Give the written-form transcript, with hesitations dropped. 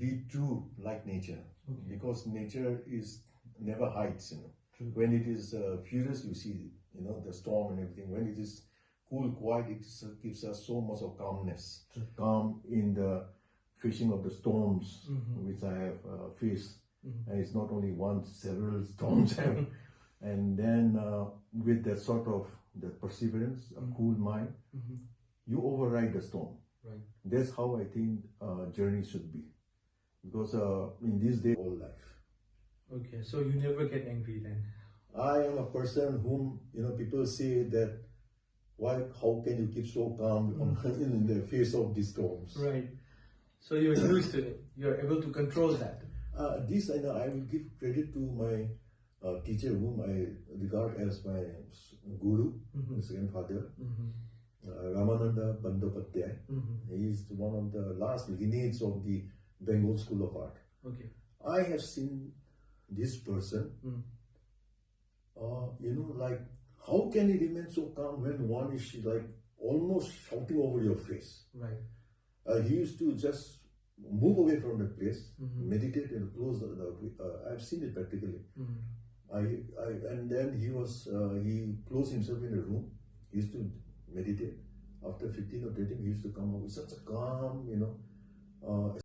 be true like nature, because nature is never hides. True. When it is furious, you see the storm and everything. When it is cool, quiet, it gives us so much of calmness. True. Calm in the facing of the storms, which I have faced. And it's not only one, several storms. And then with that sort of the perseverance, a cool mind, you override the storm. Right. That's how I think journey should be. Because in this day, all life. Okay, so you never get angry then? I am a person whom, people say that, how can you keep so calm in the face of these storms? Right. So you're used to it. You're able to control that. This I will give credit to my teacher, whom I regard as my guru, my second father, Ramananda Bandyopadhyay. He is one of the last lineage of the Bengal School of Art. Okay. I have seen this person, how can he remain so calm when one is like almost shouting over your face? Right. He used to just move away from the place, meditate and close I've seen it practically. And then he closed himself in a room. He used to meditate. After 15 or 20, he used to come up with such a calm,